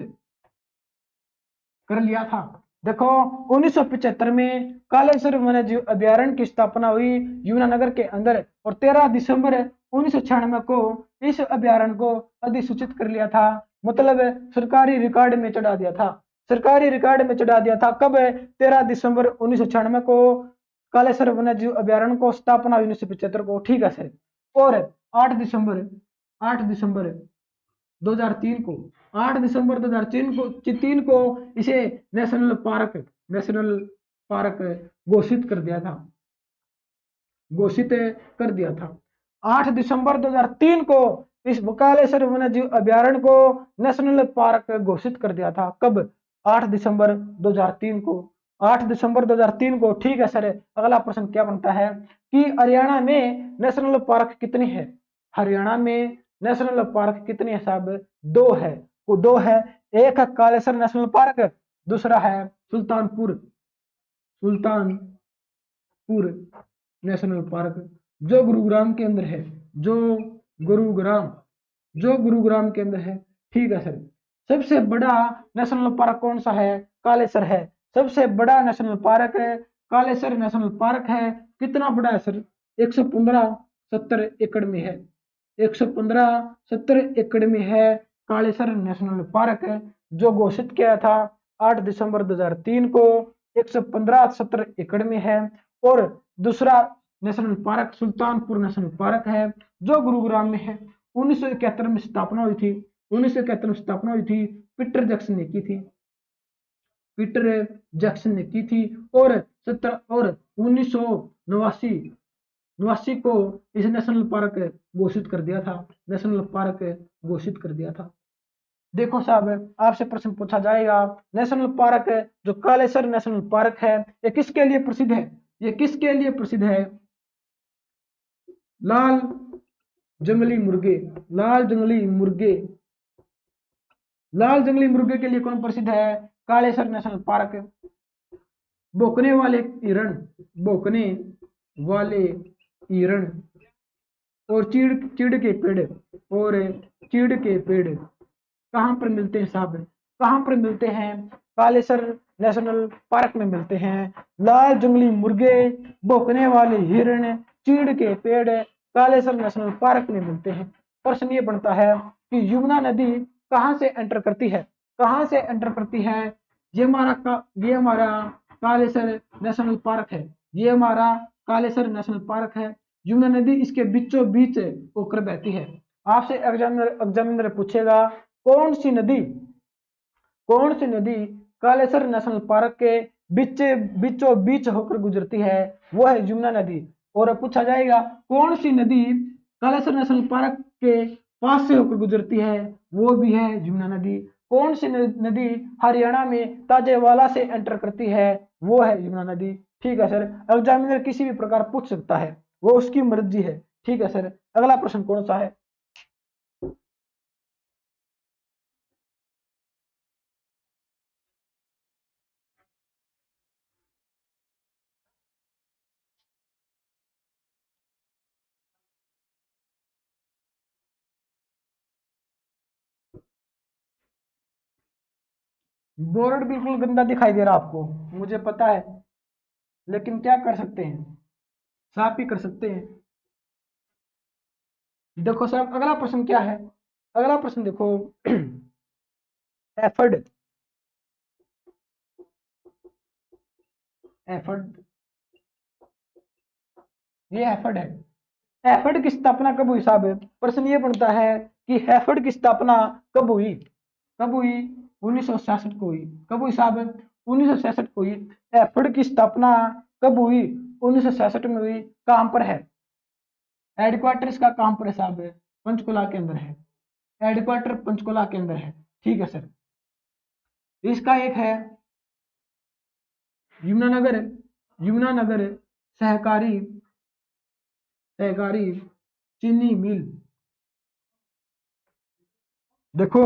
कर लिया था। देखो, 1975 में कालेश्वर वन्य जीव अभ्यारण्य की स्थापना हुई यमुनानगर के अंदर। और 13 दिसंबर 1996 को इस अभ्यारण्य को अधिसूचित कर लिया था। मतलब सरकारी रिकॉर्ड में चढ़ा दिया था। सरकारी रिकॉर्ड में चढ़ा दिया था। कब? 13 दिसंबर 1996 को कालेश्वर वन्य जीव अभ्यारण्य को स्थापना 1975 को। ठीक है सर। और 8 दिसंबर 2003 को 8 दिसंबर 2003 को इसे नेशनल पार्क घोषित कर दिया था। घोषित कर दिया था 8 दिसंबर 2003 को इस कालेश्वर वन्य जीव अभ्यारण्य को नेशनल पार्क घोषित कर दिया था। कब? 8 दिसंबर 2003 को। 8 दिसंबर 2003 को। ठीक है सर। अगला प्रश्न क्या बनता है कि हरियाणा में नेशनल पार्क कितने हैं? हरियाणा में नेशनल पार्क कितने हैं साहब? 2 है। वो 2 है। एक है कालेश्वर नेशनल पार्क, दूसरा है सुल्तानपुर नेशनल पार्क, जो गुरुग्राम के अंदर है। जो गुरुग्राम के अंदर है। ठीक है सर। सबसे बड़ा नेशनल पार्क कौन सा है? कालेसर है। सबसे बड़ा नेशनल पार्क है कालेसर नेशनल पार्क है। कितना बड़ा है सर? 115-70 एकड़ में है। 115-70 एकड़ में है कालेसर नेशनल पार्क है, जो घोषित किया था 8 दिसंबर 2003 को। 115-70 एकड़ में है। और दूसरा national park Sultanpur national park है, जो गुरुग्राम में है। 1971 में स्थापना हुई थी। 1971 में स्थापना हुई थी। पीटर जैक्सन ने की थी। पीटर जैक्सन ने की थी। और 1989 89 को इस नेशनल पार्क घोषित कर दिया था। नेशनल पार्क घोषित कर दिया था। देखो साहब, आपसे प्रश्न पूछा जाएगा, नेशनल पार्क जो कालेसर नेशनल पार्क है, ये किसके लिए प्रसिद्ध है? ये किसके लिए प्रसिद्ध है? लाल जंगली मुर्गे। लाल जंगली मुर्गे। लाल जंगली मुर्गे के लिए कौन प्रसिद्ध है? Kalesar national park. भौंकने वाले हिरण। भौंकने वाले हिरण और चीड़ के पेड़। और चीड़ के पेड़ कहाँ पर मिलते हैं साहब? कहाँ पर मिलते हैं? कालेसर नेशनल पार्क में मिलते हैं। लाल जंगली मुर्गे, भौंकने वाले हिरण, चीड़ के पेड़ कालेसर नेशनल पार्क में मिलते हैं। प्रश्न ये बनता है कि यमुना नदी कहाँ से एंटर करती है? कहाँ से एंटर करती है? ये हमारा कालेसर नेशनल पार्क है। ये हमारा कालेसर नेशनल पार्क है। यमुना नदी इसके बीचों बीच होकर बहती है। आपसे एग्जामिनर पूछेगा, कौन सी नदी कालेसर नेशनल पार्क के बीचों बीच होकर गुजरती है? वो है यमुना नदी। और पूछा जाएगा, कौन सी नदी कालेसर नेशनल पार्क के पास से होकर गुजरती है? वो भी है यमुना नदी। कौन सी नदी हरियाणा में ताजेवाला से एंटर करती है? वो है यमुना नदी। ठीक है सर, एग्जामिनर किसी भी प्रकार पूछ सकता है, वो उसकी मर्जी है। ठीक है सर, अगला प्रश्न कौन सा है? बोर्ड बिल्कुल गंदा दिखाई दे रहा आपको, मुझे पता है, लेकिन क्या कर सकते हैं, साफ ही कर सकते हैं। देखो सर, अगला प्रश्न क्या है? अगला प्रश्न देखो, एफर्ड। एफर्ड, ये एफर्ड है। एफर्ड की स्थापना कब हुई साहब? प्रश्न ये बनता है कि एफर्ड की स्थापना कब हुई? कब हुई? 1966 को हुई। कब हुई साहब? 1966 को हुई। एफर्ड की स्थापना कब हुई? 1966 में हुई। कहां पर है हेडक्वार्टर? इसका कहां पर है साहब? पंचकुला के अंदर है। हेडक्वार्टर पंचकुला के अंदर है। ठीक है सर। इसका एक है यमुनानगर। यमुनानगर सहकारी सहकारी चीनी मिल। देखो,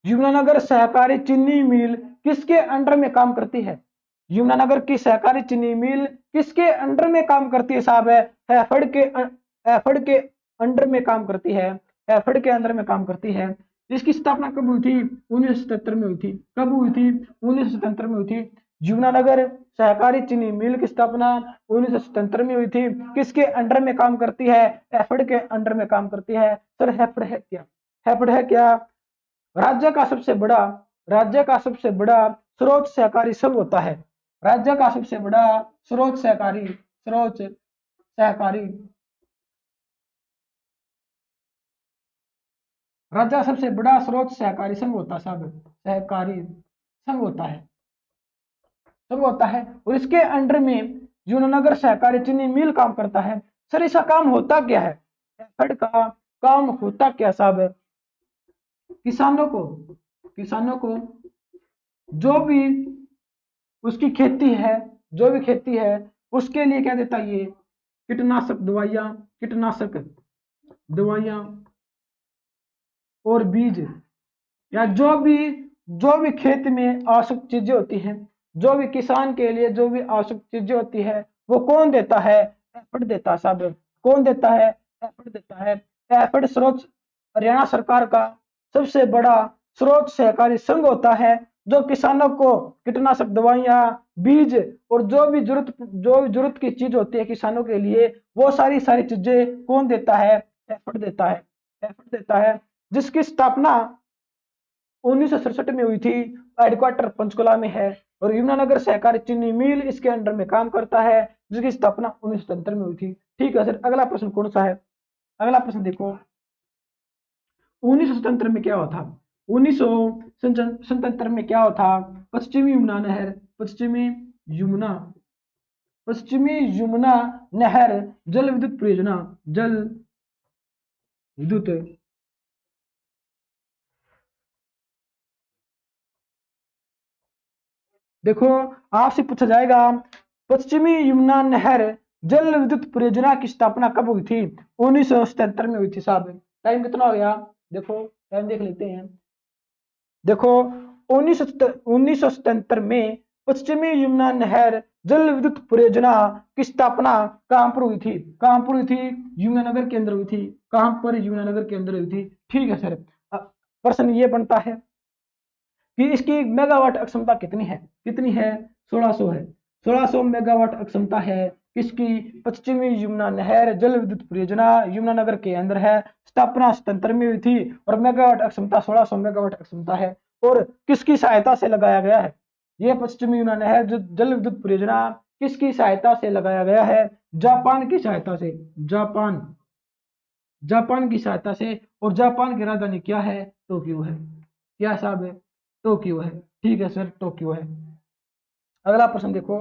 यमुनानगर सहकारी चीनी मिल किसके अंडर में काम करती है? यमुनानगर की सहकारी चीनी मिल किसके अंडर में काम करती है साहब? है एफर्ड के अंडर में काम करती है। एफर्ड के अंडर में काम करती है। इसकी स्थापना कब हुई थी? 1977 में हुई थी। कब हुई थी? 1977 में हुई थी। यमुनानगर सहकारी चीनी मिल की स्थापना 1977 में हुई थी। किसके अंडर में काम करती है? एफर्ड के अंडर में काम करती है। सर एफर्ड है क्या? एफर्ड है क्या? राज्य का सबसे बड़ा राज्य का सबसे बड़ा स्रोत सहकारी संघ होता है। राज्य का सबसे बड़ा स्रोत सहकारी राज्य का सबसे बड़ा स्रोत सहकारी संघ होता है साहब। सहकारी संघ होता है। संघ होता है। और इसके अंडर में यमुनानगर सहकारी चीनी मिल काम करता है। सर इसका काम होता क्या है? एफर्ड का काम होता क्या साहब? किसानों को जो भी उसकी खेती है, जो भी खेती है, उसके लिए क्या देता है? ये कीटनाशक दवाइयां और बीज, या जो भी खेत में आवश्यक चीजें होती हैं, जो भी किसान के लिए जो भी आवश्यक चीजें होती है, वो कौन देता है? एफर्ड देता है साहब। कौन देता है? एफर्ड देता है। एफर्ड स्रोत हरियाणा सरकार का सबसे बड़ा स्रोत सहकारी संघ होता है, जो किसानों को कीटनाशक दवाइयाँ, बीज और जो भी जरूरत की चीज होती है किसानों के लिए, वो सारी सारी चीजें कौन देता है? एफर्ट देता है। एफर्ट देता है, जिसकी स्थापना 1967 में हुई थी। हेडक्वार्टर पंचकुला में है और यमुनानगर सहकारी चीनी मिल इसके अंडर में काम करता है, जिसकी स्थापना 1977 में हुई थी। ठीक है सर, अगला प्रश्न कौन सा है? अगला प्रश्न देखो, 1977 में क्या हुआ था? 1977 में क्या हुआ था? पश्चिमी यमुना नहर, यमुना पश्चिमी यमुना नहर जल विद्युत परियोजना, जल विद्युत देखो, आपसे पूछा जाएगा पश्चिमी यमुना नहर जल विद्युत परियोजना की स्थापना कब हुई थी? 1977 में हुई थी साहब। टाइम कितना हो गया? देखो टाइम देख लेते हैं। देखो 1977 में पश्चिमी यमुना नहर जल विद्युत परियोजना की स्थापना कहां पर हुई थी? कहां पर हुई थी? यमुनानगर के अंदर हुई थी। कहां पर? यमुनानगर के अंदर हुई थी। ठीक है सर, प्रश्न ये बनता है कि इसकी मेगावाट अक्षमता कितनी है? कितनी है? 1600 है। 1600 मेगावाट अक्षमता है किसकी? पश्चिमी यमुना नहर जल विद्युत परियोजना, यमुनानगर के अंदर है। स्थापना 77 में हुई थी और मेगावाट अक्षमता 1600 मेगावाट अक्षमता है। और किसकी सहायता से लगाया गया है? यह पश्चिमी यमुना नहर जल विद्युत परियोजना किसकी सहायता से लगाया गया है? जापान की सहायता से। जापान जापान की सहायता से। और जापान की राजधानी क्या है? टोक्यो है। क्या साहब है? टोक्यो है। ठीक है सर, टोक्यो है। अगला प्रश्न देखो,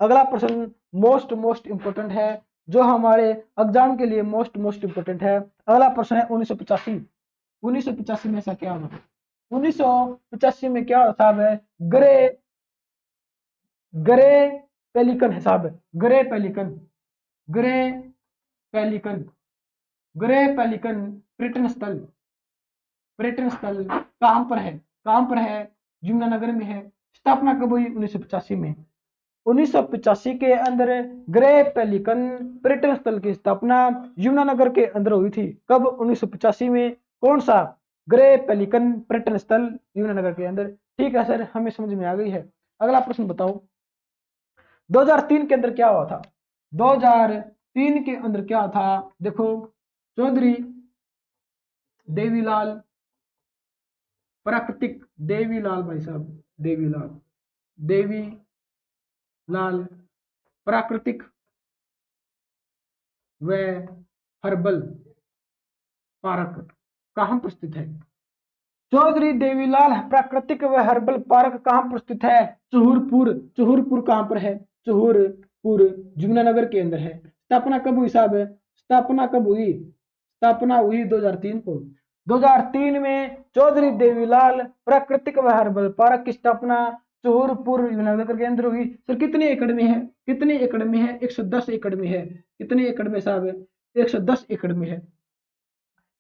अगला प्रश्न मोस्ट मोस्ट इंपोर्टेंट है, जो हमारे एग्जाम के लिए मोस्ट मोस्ट इंपोर्टेंट है। अगला प्रश्न है 1985। 1985 में ऐसा क्या हुआ? 1985 में क्या होता है? ग्रे ग्रे पेलिकन है साहब। Grey pelican, grey pelican, grey pelican पर्यटन स्थल, पर्यटन स्थल कहां पर है? कहां पर है? यमुनानगर में है। स्थापना कब हुई? 1985 में। 1985 के अंदर ग्रे पेलिकन पर्यटन स्थल की स्थापना यमुनानगर के अंदर हुई थी। कब? 1985 में। कौन सा? ग्रे पेलिकन पर्यटन स्थल यमुनानगर के अंदर। ठीक है सर, हमें समझ में आ गई है। अगला प्रश्न बताओ, 2003 के अंदर क्या हुआ था? 2003 के अंदर क्या था? देखो, चौधरी देवीलाल प्राकृतिक, देवीलाल भाई साहब, देवीलाल, देवीलाल प्राकृतिक व हर्बल पार्क कहाँ पर स्थित है? चौधरी देवीलाल प्राकृतिक व हर्बल पार्क कहाँ पर स्थित है? चूहरपुर। चूहरपुर कहाँ पर है? चूहरपुर यमुनानगर के अंदर है। स्थापना कब हुई साहब? स्थापना कब हुई? स्थापना हुई 2003 को। 2003 में चौधरी देवीलाल प्राकृतिक व हर्बल पार्क की स्थापना चूहरपुर यमुनानगर के अंदर हुई। सर कितने एकड़ में है? कितने एकड़ में है? 110 एकड़ में है। कितने एकड़ में साहब? 110 एकड़ में है।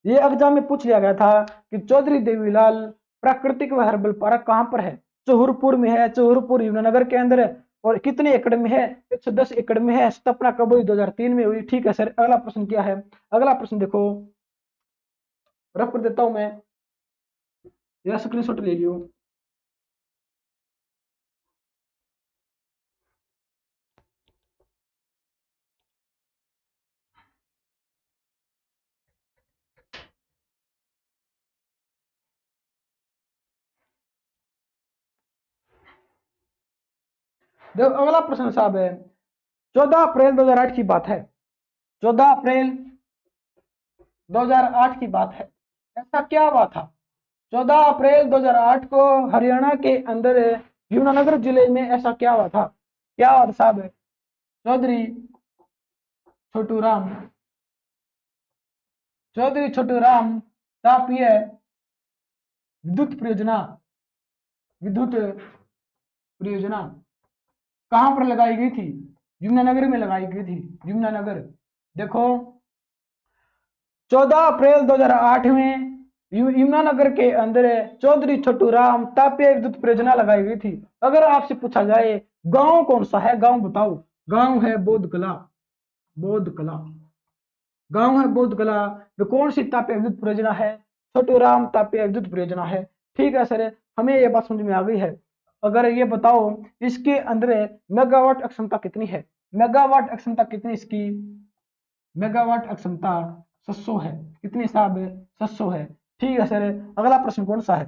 ये एग्जाम में पूछ लिया गया था कि चौधरी देवीलाल प्राकृतिक व हर्बल पार्क कहाँ पर है? चौहरपुर में है। चौहरपुर यमुनानगर के अंदर है। और कितने एकड़ में है? 110 एकड़ में है। स्थापना कब हुई? 2003 में हुई। ठीक है सर, अगला प्रश्न क्या है? अगला प्रश्न देखो, रफ कर देता हूं मैं, यह स्क्रीनशॉट ले लियो। देखो अगला प्रश्न साहब है, 14 अप्रैल 2008 की बात है। 14 अप्रैल 2008 की बात है। ऐसा क्या हुआ था? 14 अप्रैल 2008 को हरियाणा के अंदर यमुनानगर जिले में ऐसा क्या हुआ था? क्या हुआ था साहब? चौधरी छोटू राम, चौधरी छोटू राम तापीय विद्युत परियोजना, विद्युत परियोजना कहां पर लगाई गई थी? यमुनानगर में लगाई गई थी। यमुनानगर। देखो 14 अप्रैल 2008 में यमुनानगर के अंदर चौधरी छोटू राम तापीय विद्युत परियोजना लगाई गई थी। अगर आपसे पूछा जाए गांव कौन सा है, गांव बताओ। गांव है बोध कला। बोध कला गांव है बोध कला। कौन सी तापीय विद्युत परियोजना है? छोटूराम तापीय विद्युत परियोजना है। ठीक है सर, हमें ये बात समझ में आ गई है। अगर ये बताओ इसके अंदर मेगावाट अक्षमता कितनी है, मेगावाट अक्षमता कितनी इसकी, मेगावाट अक्षमता 700 है। कितनी साहब, 700 है। ठीक है सर, अगला प्रश्न कौन सा है,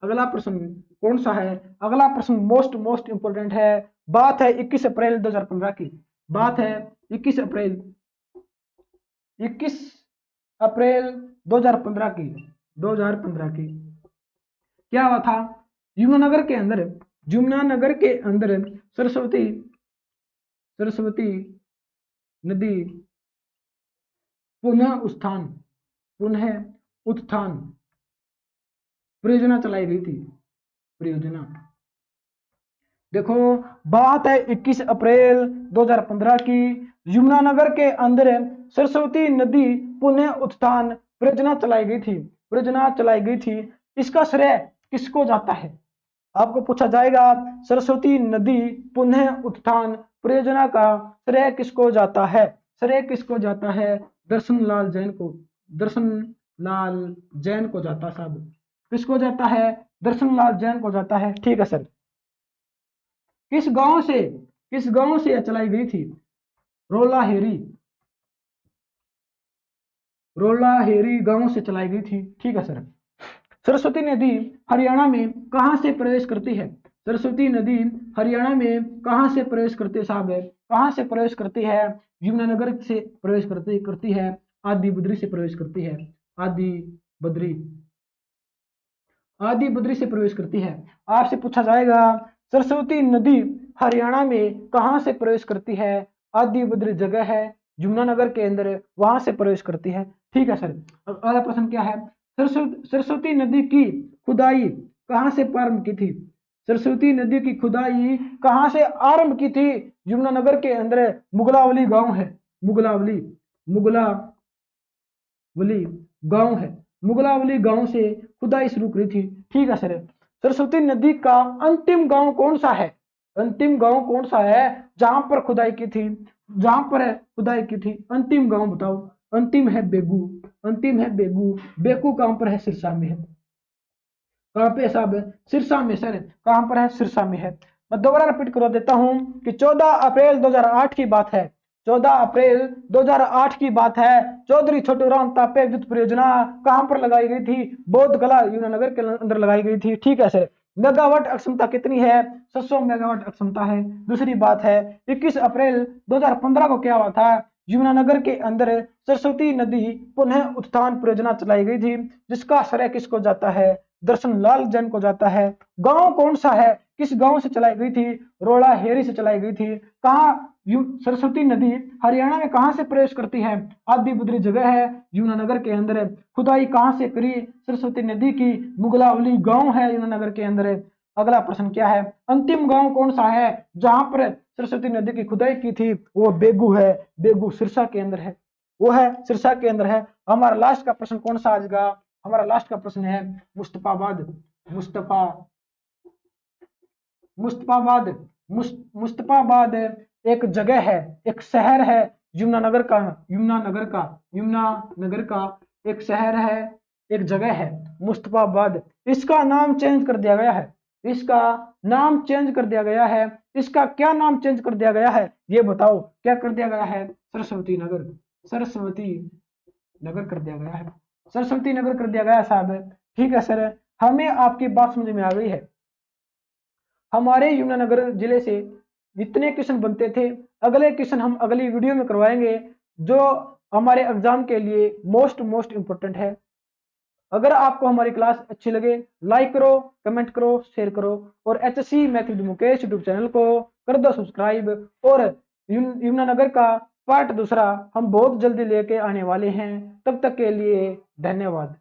अगला प्रश्न कौन सा है, अगला प्रश्न मोस्ट इंपोर्टेंट है। बात है 21 अप्रैल 2015 की, बात है 21 अप्रैल 2015 की, 2015 की। क्या हुआ था, यमुनानगर के अंदर, यमुनानगर के अंदर सरस्वती नदी पुनः उत्थान परियोजना चलाई गई थी, परियोजना। देखो बात है 21 अप्रैल 2015 की, यमुनानगर के अंदर सरस्वती नदी पुनः उत्थान परियोजना चलाई गई थी, परियोजना चलाई गई थी। इसका श्रेय किसको जाता है, आपको पूछा जाएगा सरस्वती नदी पुनः उत्थान परियोजना का श्रेय किसको जाता है, श्रेय किसको जाता है, दर्शनलाल जैन को, दर्शनलाल जैन को जाता है साहब, किसको जाता है, दर्शनलाल जैन को जाता है। ठीक है सर, किस गांव से चलाई गई थी, रोलाहेरी गांव से चलाई गई थी। ठीक है सर, सरस्वती नदी हरियाणा में कहां से प्रवेश करती है, सरस्वती नदी हरियाणा में कहां से प्रवेश करती है साहब, कहां से प्रवेश करती है, यमुनानगर से प्रवेश करती है, आदि बद्री से प्रवेश करती है, आदि बद्री से प्रवेश करती है। आपसे पूछा जाएगा सरस्वती नदी हरियाणा में कहां से प्रवेश करती है, आदि बद्री जगह है यमुनानगर के अंदर, वहां से प्रवेश करती है। ठीक है सर, अगला प्रश्न क्या है, सरस्वती नदी की खुदाई कहां से प्रारंभ की थी, सरस्वती नदी की खुदाई कहां से आरंभ की थी, यमुनानगर के अंदर मुगलावली गांव है, मुगलावली गांव है, मुगलावली गांव से खुदाई शुरू करी थी। ठीक है सर, सरस्वती नदी का अंतिम गांव कौन सा है, अंतिम गांव कौन सा है जहां पर खुदाई की थी, जहां पर खुदाई की थी, अंतिम गांव बताओ, अंतिम है बेगू, अंतिम है बेगू, बेगू कहां पर है, सिरसा में है, कहां पे साहब, सिरसा में सर, कहां पर है, सिरसा में है। मैं दोबारा रिपीट करवा देता हूं कि 14 अप्रैल 2008 की बात है, 14 अप्रैल 2008 की बात है, चौधरी छोटूराम तापे विद्युत परियोजना कहां पर लगाई गई थी, बौद्ध कला यमुनानगर के अंदर लगाई गई थी। ठीक है सर, मेगावाट अक्षमता कितनी है, 700 मेगावाट अक्षमता है। दूसरी बात है 21 अप्रैल 2015 को क्या हुआ था, यमुनानगर के अंदर सरस्वती नदी पुनः उत्थान परियोजना चलाई गई थी, जिसका श्रेय किसको जाता है, दर्शनलाल जैन को जाता है। गांव कौन सा है, किस गांव से चलाई गई थी, रोलाहेरी से चलाई गई थी। कहां, सरस्वती नदी हरियाणा में कहां से प्रवेश करती है, आदि बद्री जगह है यमुनानगर के अंदर। खुदाई कहां से करी सरस्वती नदी की, मुगलावली गांव है यमुनानगर के अंदर। अगला प्रश्न क्या है, अंतिम गांव कौन सा है जहां पर सरस्वती नदी की खुदाई की थी, वो बेगू है, बेगू सिरसा के अंदर है, वो है सिरसा के अंदर है। हमारा लास्ट का प्रश्न कौन सा आज का, हमारा लास्ट का प्रश्न है मुस्तफाबाद, मुस्तफाबाद एक जगह है, एक शहर है यमुनानगर का एक शहर है, एक जगह है मुस्तफाबाद। इसका नाम चेंज कर दिया गया है, इसका नाम चेंज कर दिया गया है, इसका क्या नाम चेंज कर दिया गया है, ये बताओ क्या कर दिया गया है, सरस्वती नगर कर दिया गया है, सरस्वती नगर कर दिया गया है साहब। ठीक है सर, हमें आपकी बात समझ में आ गई है। हमारे यमुनानगर जिले से जितने क्वेश्चन बनते थे, अगले क्वेश्चन हम अगली वीडियो में करवाएंगे, जो हमारे एग्जाम के लिए मोस्ट इंपोर्टेंट है। अगर आपको हमारी क्लास अच्छी लगे, लाइक करो, कमेंट करो, शेयर करो, और HSC math with Mukesh YouTube channel को कर दो सब्सक्राइब। और यमुनानगर का पार्ट दूसरा हम बहुत जल्दी लेके आने वाले हैं, तब तक के लिए धन्यवाद।